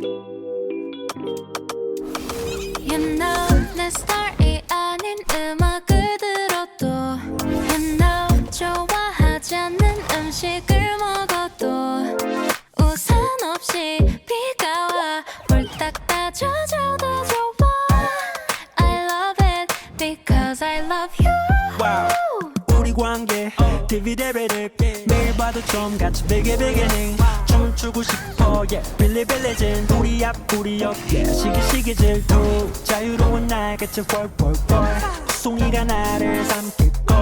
You know 내 스타일이 아닌 음악을 들어도 You know 좋아하지 않는 음식을 먹어도 우산 없이 비가 와 홀딱 따져줘도 좋아 I love it because I love you wow. 우리 관계 디비데비를 매일 봐도 좀 같이 beginning 춤추고 싶어 yeah 빌리빌리진 우리 앞 우리 옆 yeah 시기시기 질투 자유로운 날같이 뻘뻘뻘 송이가 나를 삼킬걸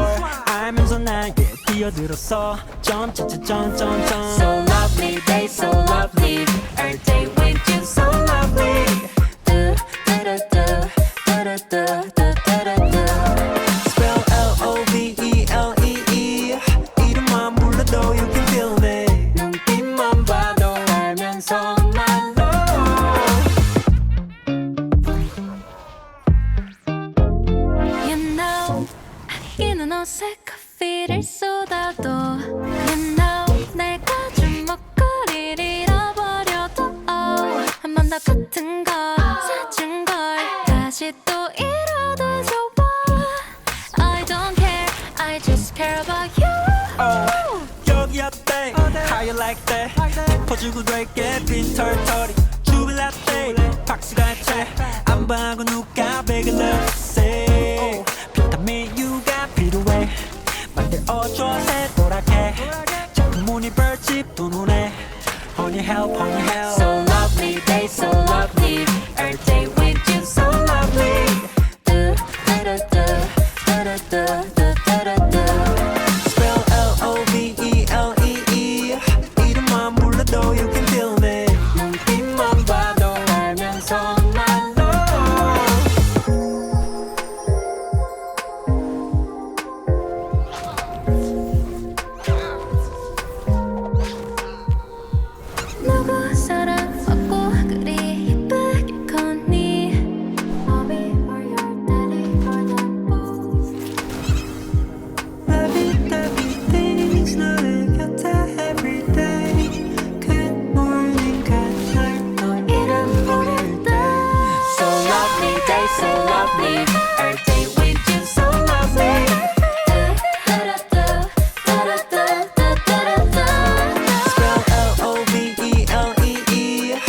알면서 나에게 뛰어들었어 점점점점점 So lovely day so lovely Every day with you so lovely do do do do do do do do do Spell L-O-V-E-L-E-E 이름만 불러도 you can feel me 눈빛만 봐도 알면서 난 You know 아끼는 옷에 커피를 쏟아도 You know 내가 주먹거리를 잃어버려도 한 번 더 같은 걸 사준 걸 다시 또 잃어도 좋아 I don't care I just care about you 여기 어때 How you like that 짚어주고 될게 빈 털털이 주빌라떼 박수가 채안 봐고 누가 베글 say 비타민 U가 필요해 만들어줘 새노랗게 자꾸 문이 벌집 두 눈에 Honey help So lovely day so lovely Every day with you so lovely do do do do do do do do Spell L-O-V-E-L-E-E 이름만 불러도 you can feel me 눈빛만 봐도 알면서 난 누구 사랑받고 그리 예쁘게 컸니 Mommy or your daddy or them both lovey things 너의 곁에 everyday Good morning good night 너 이름 부를 때 So lovely day so lovely Every day